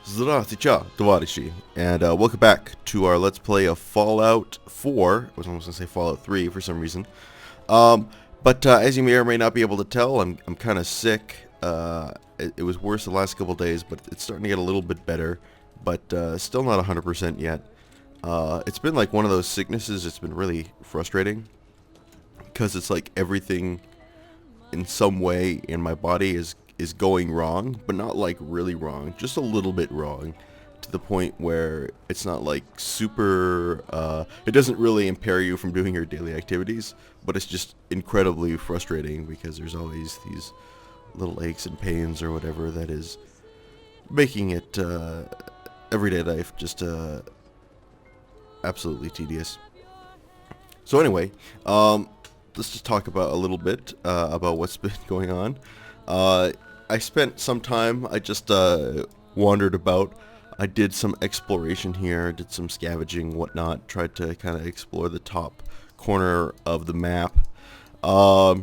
Здравствуйте, товарищи, and welcome back to our Let's Play of Fallout 4. I was almost going to say Fallout 3 for some reason. But as you may or may not be able to tell, I'm kind of sick. It was worse the last couple days, but it's starting to get a little bit better, but still not 100% yet. It's been like one of those sicknesses. It's been really frustrating because it's like everything in some way in my body is going wrong, but not like really wrong, just a little bit wrong, to the point where it's not like super, it doesn't really impair you from doing your daily activities, but it's just incredibly frustrating because there's always these little aches and pains or whatever that is making it, everyday life just, absolutely tedious. So anyway, let's just talk about a little bit, about what's been going on. I spent some time, I just wandered about. I did some exploration here, did some scavenging, whatnot, tried to kind of explore the top corner of the map. I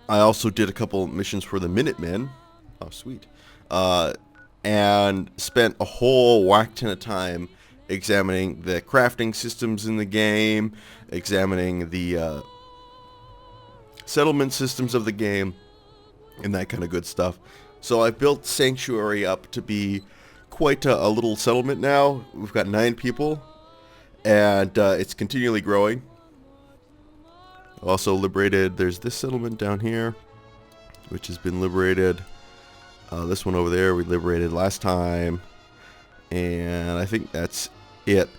also did a couple missions for the Minutemen. Oh, sweet. And spent a whole whack ton of time examining the crafting systems in the game, examining the settlement systems of the game, and that kind of good stuff. So I built Sanctuary up to be quite a little settlement now. We've got 9 people, and it's continually growing. Also liberated, there's this settlement down here, which has been liberated. This one over there we liberated last time, and I think that's it.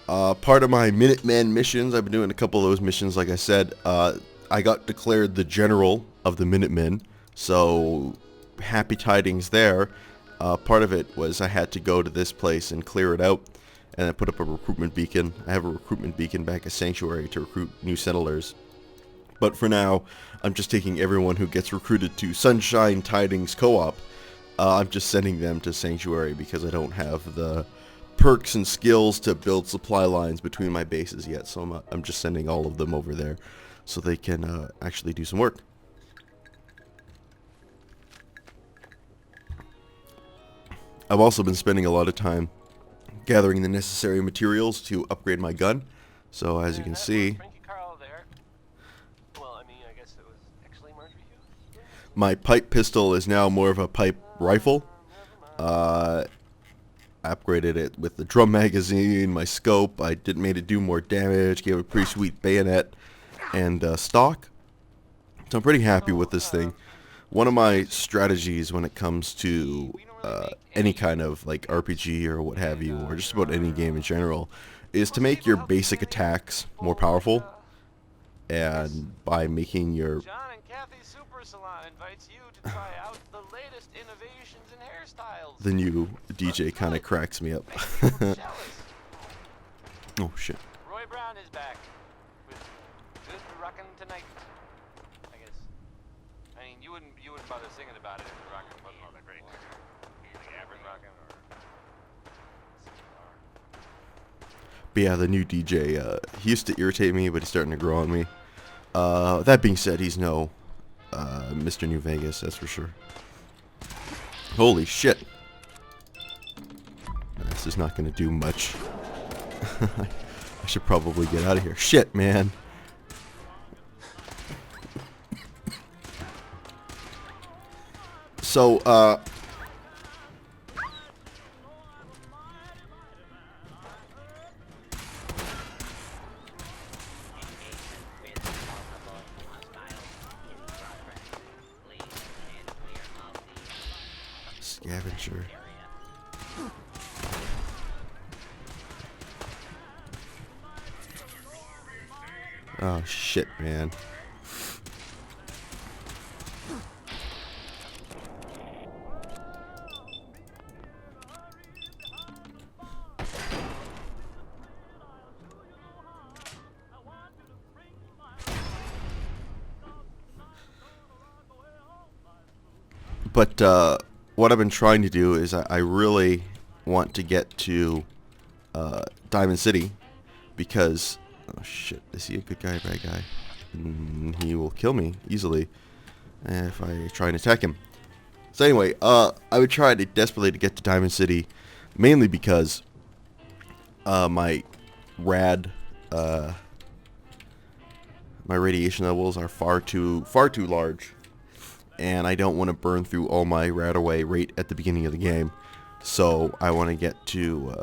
Part of my Minutemen missions, I've been doing a couple of those missions, like I said. I got declared the general of the Minutemen, so happy tidings there. Part of it was I had to go to this place and clear it out, and I put up a recruitment beacon. I have a recruitment beacon back at Sanctuary to recruit new settlers. But for now, I'm just taking everyone who gets recruited to Sunshine Tidings Co-op. I'm just sending them to Sanctuary because I don't have the perks and skills to build supply lines between my bases yet, so I'm just sending all of them over there so they can actually do some work. I've also been spending a lot of time gathering the necessary materials to upgrade my gun. So as you can see, my pipe pistol is now more of a pipe rifle. I upgraded it with the drum magazine, my scope. I made it do more damage, gave it a pretty sweet bayonet and stock. So I'm pretty happy with this thing. One of my strategies when it comes to any kind of like RPG or what have you, or just about any game in general, is to make your basic attacks more powerful. And by making your the new DJ kind of cracks me up. Oh shit. Roy Brown is back with good rockin' tonight. I guess. I mean, you wouldn't bother singing about it if the rockin' wasn't all that great. Like average rockin' or. But yeah, the new DJ. He used to irritate me, but he's starting to grow on me. That being said, he's no Mr. New Vegas, that's for sure. Holy shit. This is not going to do much. I should probably get out of here. Shit, man. So, scavenger. Oh shit, man. But what I've been trying to do is I really want to get to Diamond City because, oh shit, is he a good guy or bad guy? He will kill me easily if I try and attack him. So anyway, I would try to desperately to get to Diamond City, mainly because my rad my radiation levels are far too large, and I don't want to burn through all my rad away right at the beginning of the game. So I want to get to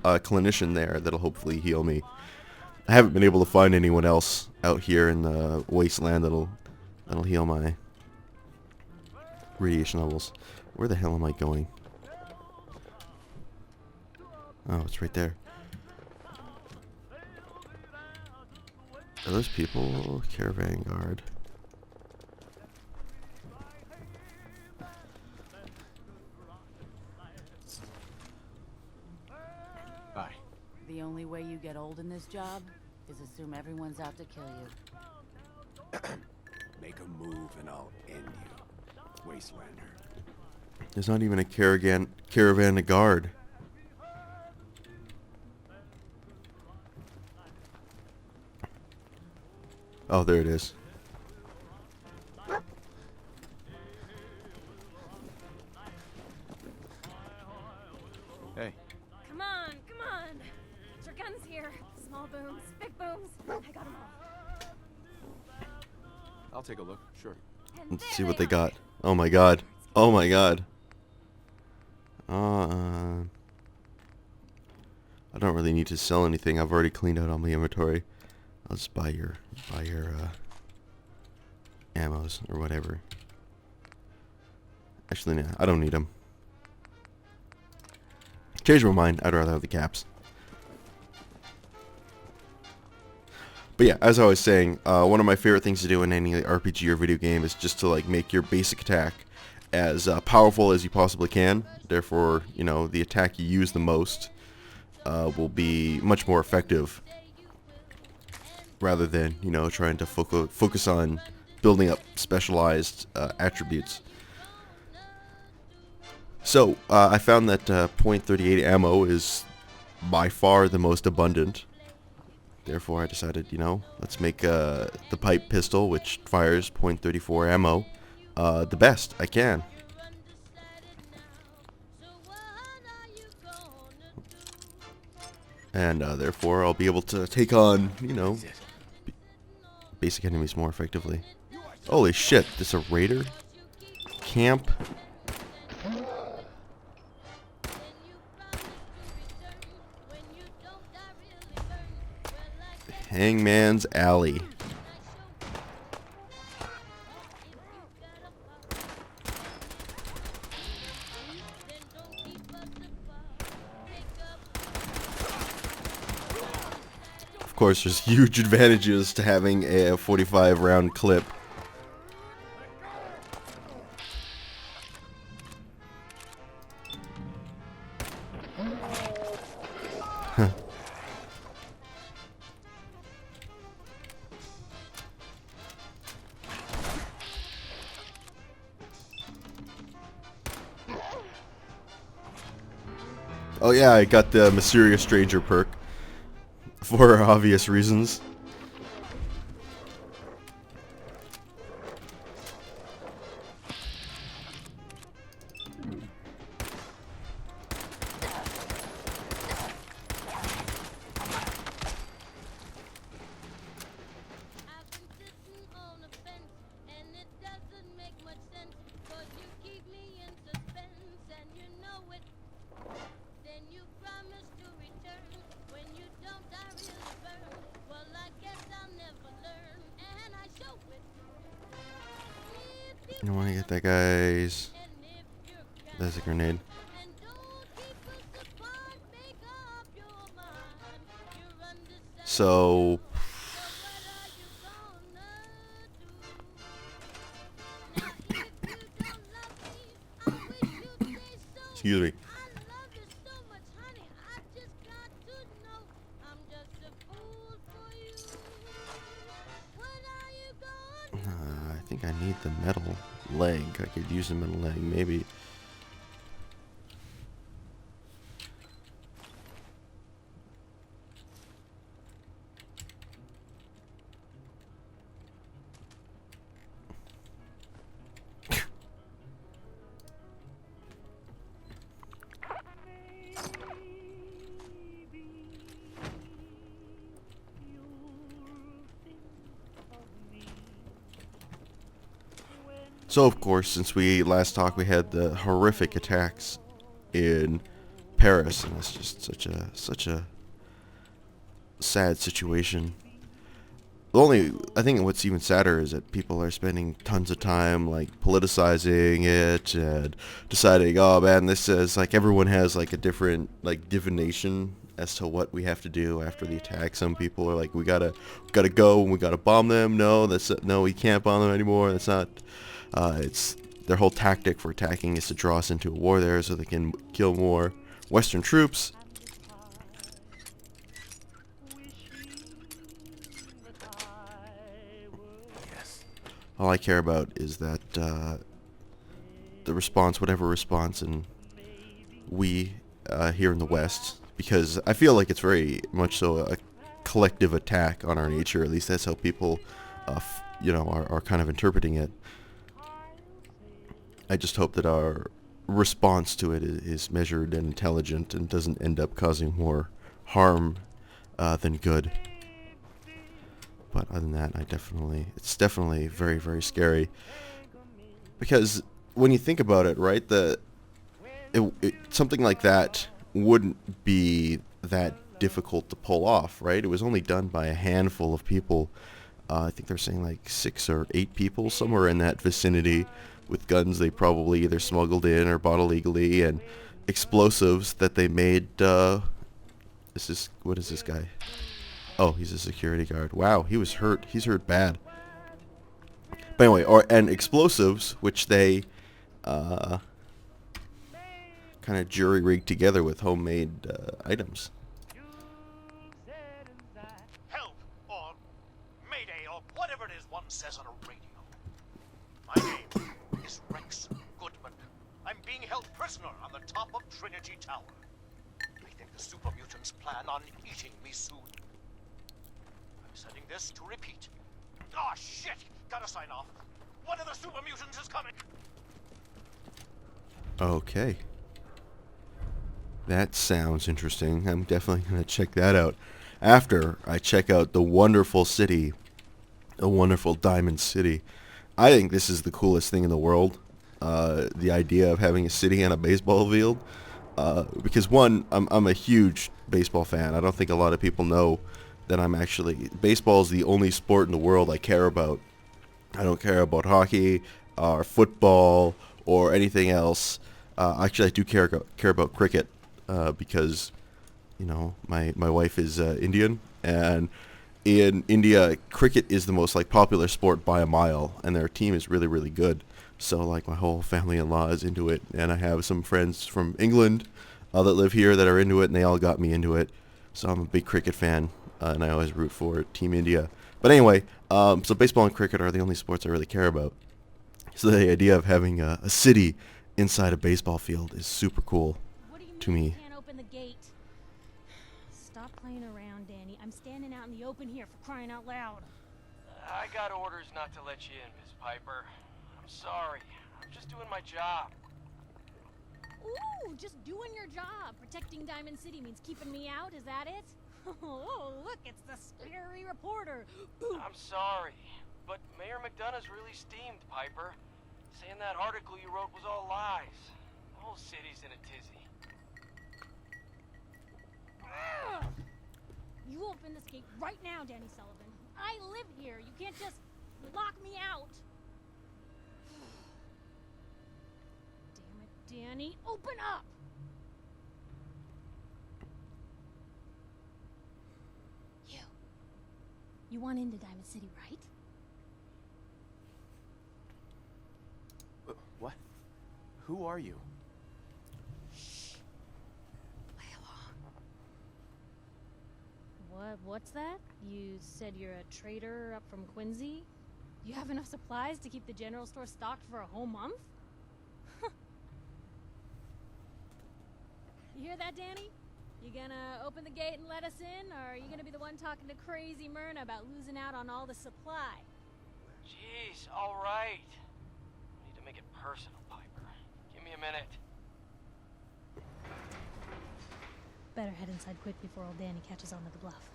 a clinician there that'll hopefully heal me. I haven't been able to find anyone else out here in the wasteland that'll heal my radiation levels. Where the hell am I going? Oh, it's right there. Are those people? Caravan guard. Bye. The only way you get old in this job is assume everyone's out to kill you. Make a move and I'll end you, wastelander. There's not even a caravan to guard. Oh, there it is. Hey. Come on, come on. Get your guns here. Small booms, big booms. I got them all. I'll take a look, sure. And Let's there see what they are. got. Oh my god. Oh my god. I don't really need to sell anything. I've already cleaned out all my inventory. I'll just buy your ammos or whatever. Actually, no, I don't need them. Change my mind. I'd rather have the caps. But yeah, as I was saying, one of my favorite things to do in any RPG or video game is just to like make your basic attack as powerful as you possibly can. Therefore, you know, the attack you use the most will be much more effective, rather than, you know, trying to focus on building up specialized attributes. So I found that .38 ammo is by far the most abundant. Therefore, I decided, you know, let's make the pipe pistol, which fires .34 ammo, the best I can. And therefore, I'll be able to take on, you know, basic enemies more effectively. Holy shit, this a raider? Camp? Hangman's Alley. Of course, there's huge advantages to having a 45 round clip. Oh yeah, I got the Mysterious Stranger perk. For obvious reasons. I want to get that guy's... There's a grenade. So... Excuse me. I think I need the metal leg. I could use the metal leg, maybe. So of course, since we last talked, we had the horrific attacks in Paris, and it's just such a sad situation. I think what's even sadder is that people are spending tons of time like politicizing it and deciding, oh man, this is like everyone has like a different like divination as to what we have to do after the attack. Some people are like, we gotta go and we gotta bomb them. No, we can't bomb them anymore. That's not. It's their whole tactic for attacking is to draw us into a war there so they can kill more Western troops. All I care about is that the response, whatever response, and we here in the West, because I feel like it's very much so a collective attack on our nature. At least that's how people, are kind of interpreting it. I just hope that our response to it is measured and intelligent and doesn't end up causing more harm than good. But other than that, it's definitely very, very scary. Because when you think about it, right, something like that wouldn't be that difficult to pull off, right? It was only done by a handful of people. I think they're saying like 6 or 8 people, somewhere in that vicinity, with guns they probably either smuggled in or bought illegally, and explosives that they made. What is this guy? Oh, he's a security guard. Wow, he was hurt. He's hurt bad. But anyway, and explosives, which they kind of jury-rigged together with homemade items. Help, or mayday, or whatever it is one says on a radio. My name is Rex Goodman. I'm being held prisoner on the top of Trinity Tower. I think the super mutants plan on eating me soon. Setting this to repeat. Oh shit! Gotta sign off. One of the super mutants is coming. Okay. That sounds interesting. I'm definitely going to check that out after I check out the wonderful city, the wonderful Diamond City. I think this is the coolest thing in the world. The idea of having a city on a baseball field. Because one, I'm a huge baseball fan. I don't think a lot of people know that baseball is the only sport in the world I care about. I don't care about hockey or football or anything else. Actually, I do care about cricket because, my wife is Indian, and in India, cricket is the most popular sport by a mile, and their team is really, really good. So my whole family-in-law is into it, and I have some friends from England that live here that are into it, and they all got me into it. So I'm a big cricket fan. And I always root for Team India. But anyway, so baseball and cricket are the only sports I really care about. So the idea of having a city inside a baseball field is super cool to me. You can't open the gate. Stop playing around, Danny. I'm standing out in the open here for crying out loud. I got orders not to let you in, Miss Piper. I'm sorry. I'm just doing my job. Ooh, just doing your job. Protecting Diamond City means keeping me out, is that it? Oh, look, it's the scary reporter. I'm sorry, but Mayor McDonough's really steamed, Piper. Saying that article you wrote was all lies. The whole city's in a tizzy. You open this gate right now, Danny Sullivan. I live here. You can't just lock me out. Damn it, Danny. Open up! You want into Diamond City, right? What? Who are you? Shh. Play along. What's that? You said you're a trader up from Quincy? You have enough supplies to keep the general store stocked for a whole month? You hear that, Danny? You gonna open the gate and let us in, or are you gonna be the one talking to crazy Myrna about losing out on all the supply? Jeez, all right. We need to make it personal, Piper. Give me a minute. Better head inside quick before old Danny catches on to the bluff.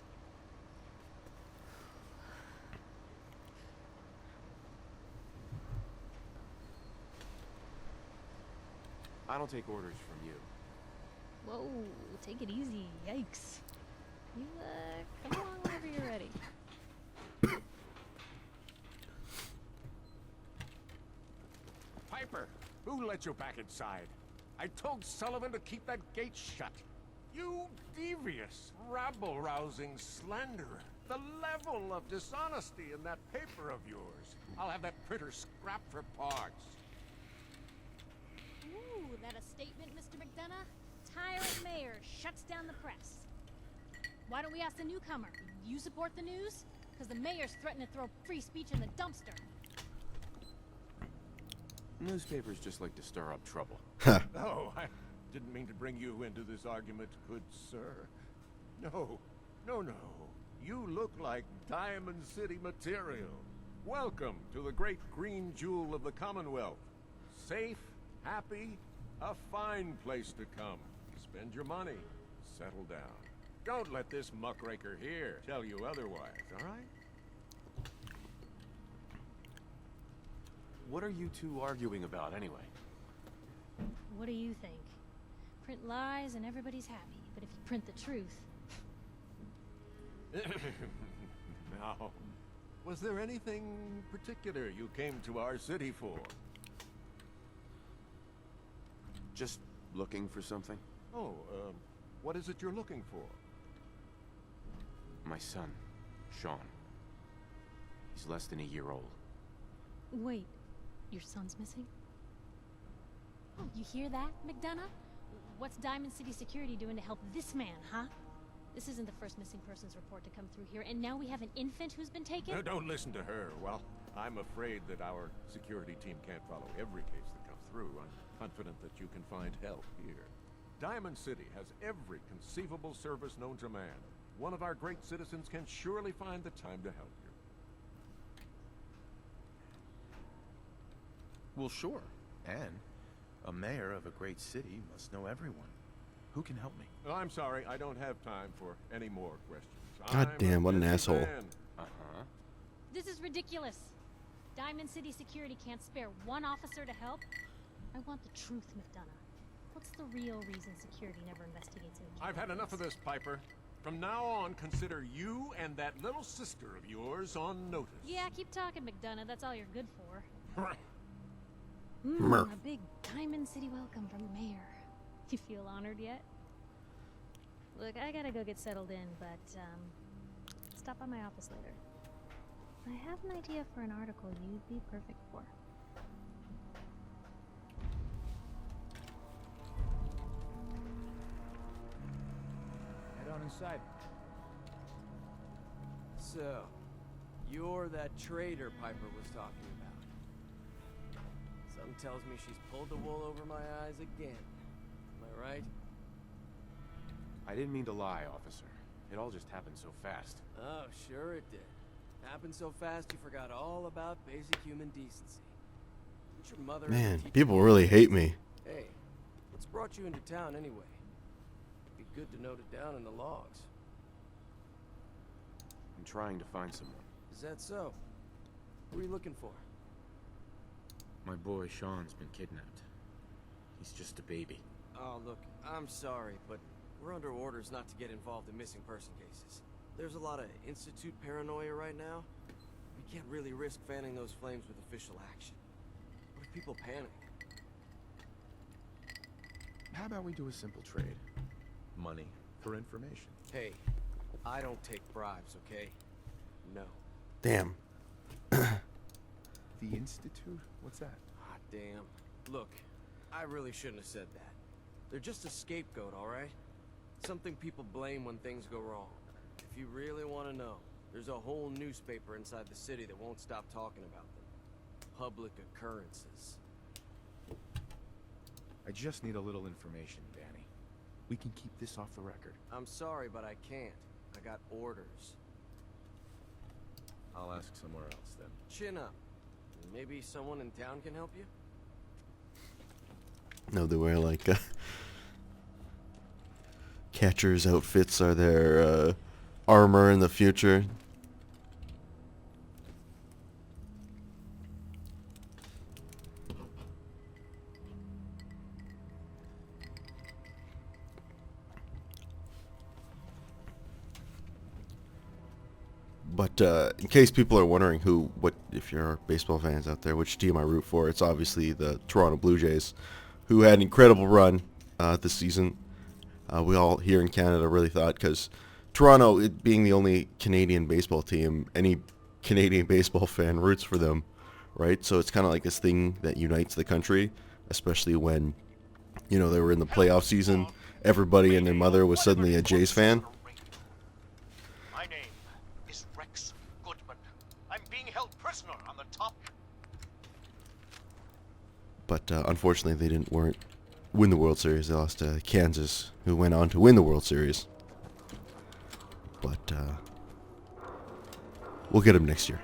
I don't take orders from you. Whoa, take it easy. Yikes. You, come along whenever you're ready. Piper, who let you back inside? I told Sullivan to keep that gate shut. You devious, rabble-rousing slanderer. The level of dishonesty in that paper of yours. I'll have that printer scrapped for parts. Ooh, that a statement, Mr. McDonough? Tyrant mayor shuts down the press. Why don't we ask the newcomer? You support the news? Because the mayor's threatened to throw free speech in the dumpster. Newspapers just like to stir up trouble. Oh, I didn't mean to bring you into this argument, good sir. No, no, no. You look like Diamond City material. Welcome to the great green jewel of the Commonwealth. Safe, happy, a fine place to come. Spend your money, settle down. Don't let this muckraker here tell you otherwise, all right? What are you two arguing about anyway? What do you think? Print lies and everybody's happy, but if you print the truth... Now, was there anything particular you came to our city for? Just looking for something? Oh, what is it you're looking for? My son, Sean. He's less than a year old. Wait, your son's missing? Oh, you hear that, McDonough? What's Diamond City Security doing to help this man, huh? This isn't the first missing persons report to come through here, and now we have an infant who's been taken? No, don't listen to her. Well, I'm afraid that our security team can't follow every case that comes through. I'm confident that you can find help here. Diamond City has every conceivable service known to man. One of our great citizens can surely find the time to help you. Well, sure. And a mayor of a great city must know everyone. Who can help me? Oh, I'm sorry, I don't have time for any more questions. God I'm damn, a what an busy asshole. man. Uh-huh. This is ridiculous. Diamond City Security can't spare one officer to help. I want the truth, McDonough. What's the real reason security never investigates any I've had enough of this, Piper. From now on, consider you and that little sister of yours on notice. Yeah, keep talking, McDonough. That's all you're good for. Murph. A big Diamond City welcome from the mayor. You feel honored yet? Look, I gotta go get settled in, but, stop by my office later. I have an idea for an article you'd be perfect for. Head on inside. So, you're that traitor Piper was talking about. Something tells me she's pulled the wool over my eyes again. Am I right? I didn't mean to lie, officer. It all just happened so fast. Oh, sure it did. Happened so fast you forgot all about basic human decency. Didn't your mother Man, ever teach people you? really hate me. Hey, what's brought you into town anyway? Be good to note it down in the logs. I'm trying to find someone. Is that so? Who are you looking for? My boy Sean's been kidnapped. He's just a baby. Oh, look, I'm sorry, but we're under orders not to get involved in missing person cases. There's a lot of Institute paranoia right now. We can't really risk fanning those flames with official action. What if people panic? How about we do a simple trade? Money for information. Hey, I don't take bribes, okay? No. Damn. The Institute? What's that? Ah, damn. Look, I really shouldn't have said that. They're just a scapegoat, alright? Something people blame when things go wrong. If you really want to know, there's a whole newspaper inside the city that won't stop talking about them. Public occurrences. I just need a little information, Danny. We can keep this off the record. I'm sorry, but I can't. I got orders. I'll ask somewhere else then. Chin up. Maybe someone in town can help you? No, they wear like catchers' outfits are their armor in the future. But in case people are wondering if you're baseball fans out there, which team I root for, it's obviously the Toronto Blue Jays, who had an incredible run this season. We all here in Canada really thought, because Toronto, it being the only Canadian baseball team, any Canadian baseball fan roots for them, right? So it's kind of like this thing that unites the country, especially when, you know, they were in the playoff season. Everybody and their mother was suddenly a Jays fan. My name is Rex Goodman. I'm being held prisoner on the top. But unfortunately, they weren't win the World Series. They lost to Kansas, who went on to win the World Series. But we'll get them next year.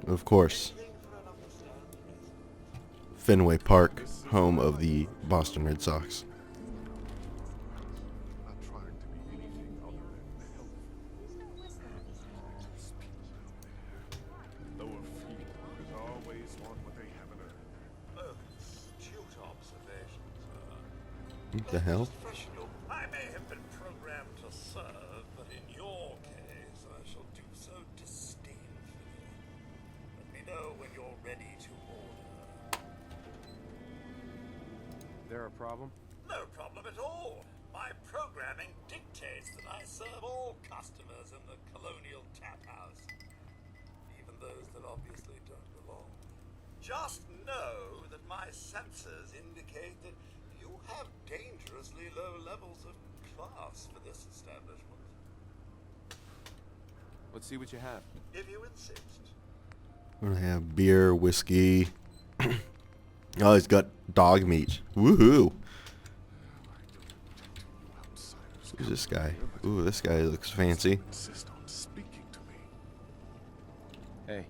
Of course. Fenway Park, home of the Boston Red Sox. Not trying to be anything other than helpful. Lower field is always want what they haven't earned. Astute observation, sir. What the hell? Professional. I may have been programmed to serve, but in your case, I shall do so disdainfully. Let me know when you're ready to order. There a problem? No problem at all. My programming dictates that I serve all customers in the Colonial Tap House, even those that obviously don't belong. Just know that my sensors indicate that you have dangerously low levels of class for this establishment. Let's see what you have. If you insist. We're gonna have beer, whiskey. Oh, he's got dog meat. Woohoo! Who's this guy? Ooh, this guy looks fancy. Insist on speaking to me. Hey,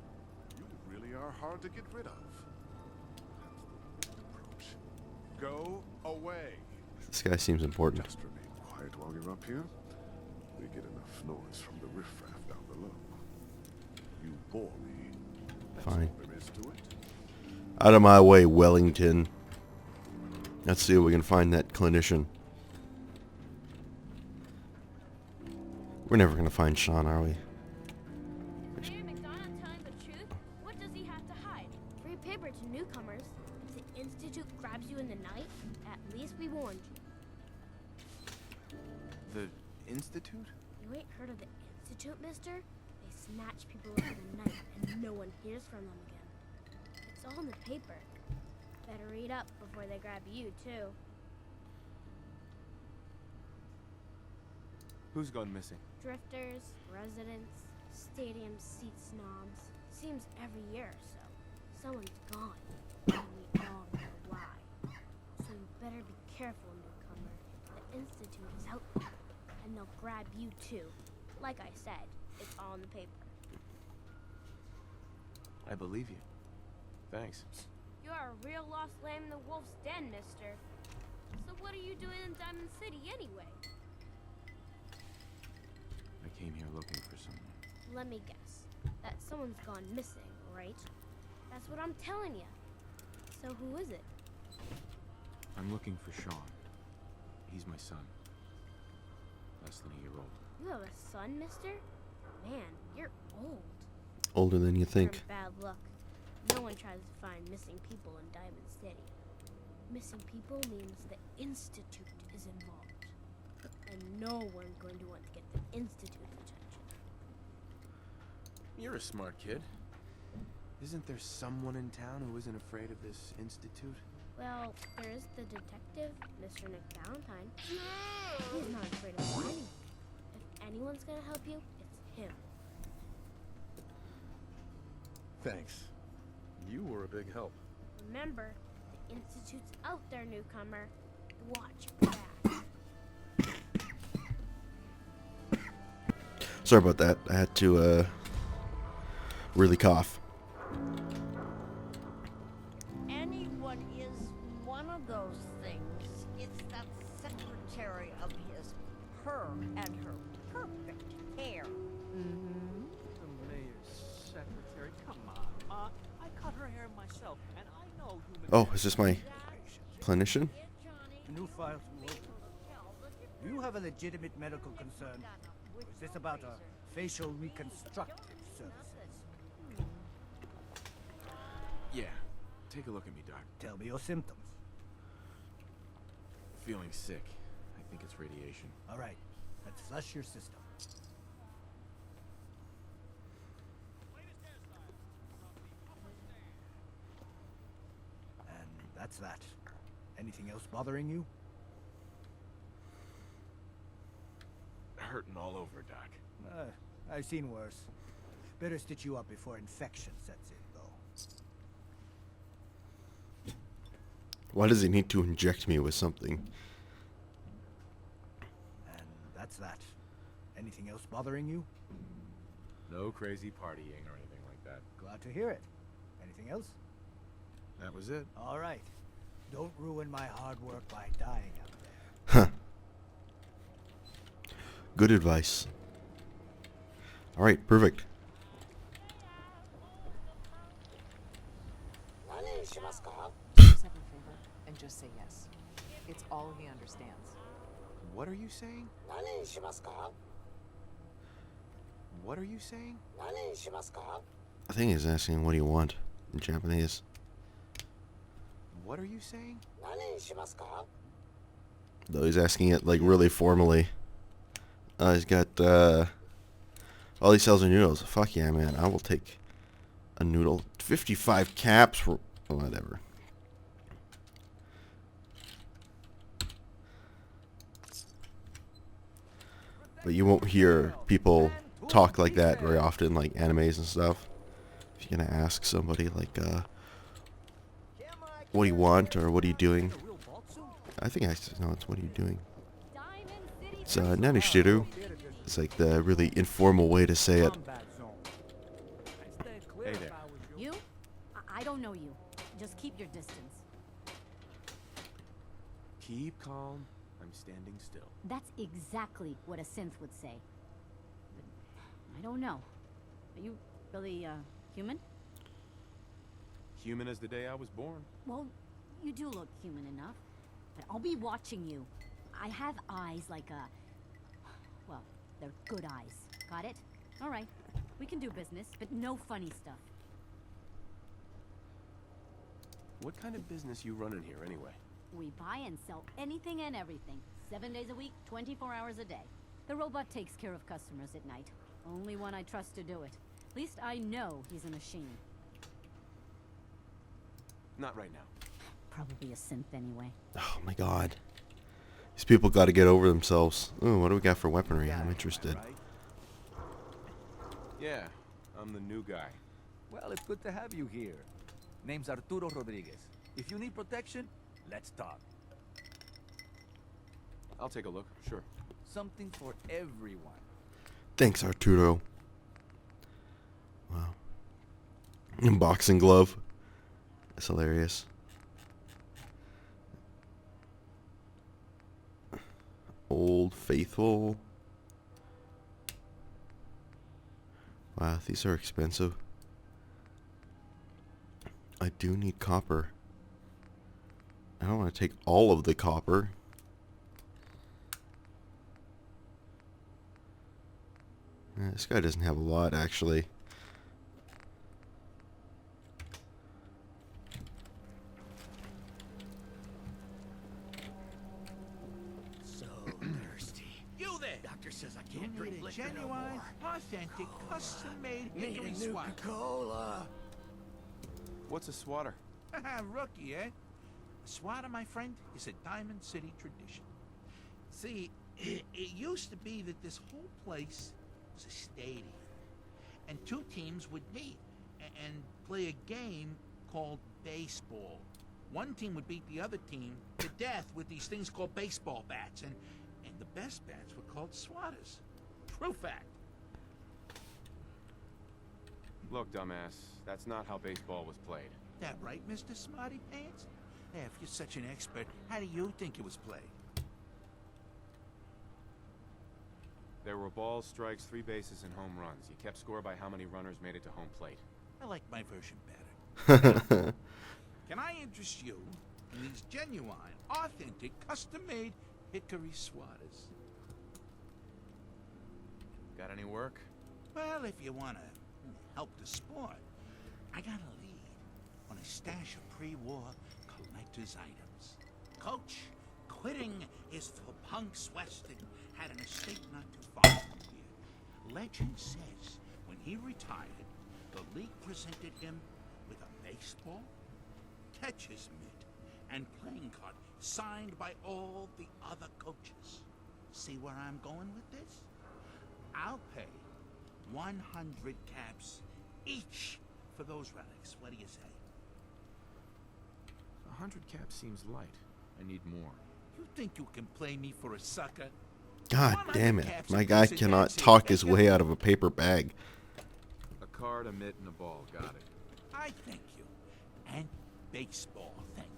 You really are hard to get rid of. That's the approach. Go away. This guy seems important. Just remain quiet while you're up here. We get enough noise from the riffraff down below. You bore me. That's Fine. all there is to it. Out of my way, Wellington. Let's see if we can find that clinician. We're never gonna find Sean, are we? Mayor McDonough telling the truth? What does he have to hide? Free paper to newcomers. If the Institute grabs you in the night, at least we warned you. The Institute? You ain't heard of the Institute, mister? They snatch people up in the night and no one hears from them again. It's all in the paper. Better read up before they grab you, too. who's gone missing? Drifters, residents, stadium seat snobs. Seems every year or so. Someone's gone. And we all know why. So you better be careful, newcomer. The Institute is out there. And they'll grab you too. Like I said, it's all in the paper. I believe you. Thanks. You're a real lost lamb in the wolf's den, mister. So what are you doing in Diamond City anyway? I came here looking for someone. Let me guess. That someone's gone missing, right? That's what I'm telling you. So who is it? I'm looking for Sean. He's my son. Less than a year old. You have a son, mister? Man, you're old. Older than you think. You're in bad luck. No one tries to find missing people in Diamond City. Missing people means the Institute is involved. And no one's going to want to get the Institute's attention. You're a smart kid. Isn't there someone in town who isn't afraid of this Institute? Well, there is the detective, Mr. Nick Valentine. He's not afraid of anything. If anyone's gonna help you, it's him. Thanks. You were a big help. Remember, the Institute's out there, newcomer. Watch your back. Sorry about that. I had to really cough. Anyone is one of those things. It's that secretary of his. Her and her perfect hair. Mm-hmm. The mayor's secretary. Come on, Ma. I cut her hair myself, and I know human. Oh, is this my clinician? New file to open. Do you have a legitimate medical concern? Or is this about a facial reconstructive services? Yeah. Take a look at me, Doc. Tell me your symptoms. Feeling sick. I think it's radiation. All right. Let's flush your system. And that's that. Anything else bothering you? Hurting all over, Doc. I've seen worse. Better stitch you up before infection sets in, though. Why does he need to inject me with something? And that's that. Anything else bothering you? No crazy partying or anything like that. Glad to hear it. Anything else? That was it. All right. Don't ruin my hard work by dying out there. Huh. Good advice. Alright, perfect. Do yourself a favor and just say yes. It's all he understands. What are you saying? What are you saying? I think he's asking, what do you want in Japanese? What are you saying? Though he's asking it like really formally. He's got all he sells are noodles. Fuck yeah, man. I will take a noodle. 55 caps for whatever. But you won't hear people talk like that very often, like animes and stuff. If you're gonna ask somebody like, what do you want or what are you doing? I think I know it's what are you doing. It's nanishiru. It's like the really informal way to say it. Hey there. You? I don't know you. Just keep your distance. Keep calm. I'm standing still. That's exactly what a synth would say. But I don't know. Are you really, human? Human as the day I was born. Well, you do look human enough. But I'll be watching you. I have eyes like a... Well, they're good eyes. Got it? All right. We can do business, but no funny stuff. What kind of business you running here anyway? We buy and sell anything and everything. 7 days a week, 24 hours a day. The robot takes care of customers at night. Only one I trust to do it. At least I know he's a machine. Not right now. Probably a synth anyway. Oh my god. These people got to get over themselves. Ooh, what do we got for weaponry? I'm interested. Yeah, I'm the new guy. Well, it's good to have you here. Name's Arturo Rodriguez. If you need protection, let's talk. I'll take a look, sure. Something for everyone. Thanks, Arturo. Wow. Boxing glove. That's hilarious. Old Faithful. Wow, these are expensive. I do need copper. I don't want to take all of the copper. This guy doesn't have a lot, actually. So thirsty. You there! Doctor says I can't drink liquor no more. Authentic, custom-made hickory Need a swat. Nuka-Cola. What's a swatter? Rookie, eh? A swatter, my friend, is a Diamond City tradition. See, it used to be that this whole place was a stadium. And two teams would meet and play a game called baseball. One team would beat the other team to death with these things called baseball bats. And the best bats were called swatters. True fact. Look, dumbass, that's not how baseball was played. That right, Mr. Smarty Pants? Hey, if you're such an expert, how do you think it was played? There were balls, strikes, 3 bases, and home runs. You kept score by how many runners made it to home plate. I like my version better. Can I interest you in these genuine, authentic, custom-made hickory swatters. Got any work? Well, if you want to help the sport, I got a lead on a stash of pre-war collector's items. Coach, quitting is for punks Weston had an estate not too far from here. Legend says when he retired, the league presented him with a baseball, catcher's mitt, and playing card signed by all the other coaches. See where I'm going with this? I'll pay 100 caps each for those relics. What do you say? 100 caps seems light. I need more. You think you can play me for a sucker? God damn it. My guy cannot talk his way out of a paper bag. A card, a mitt, and a ball. Got it. I thank you. And baseball, thank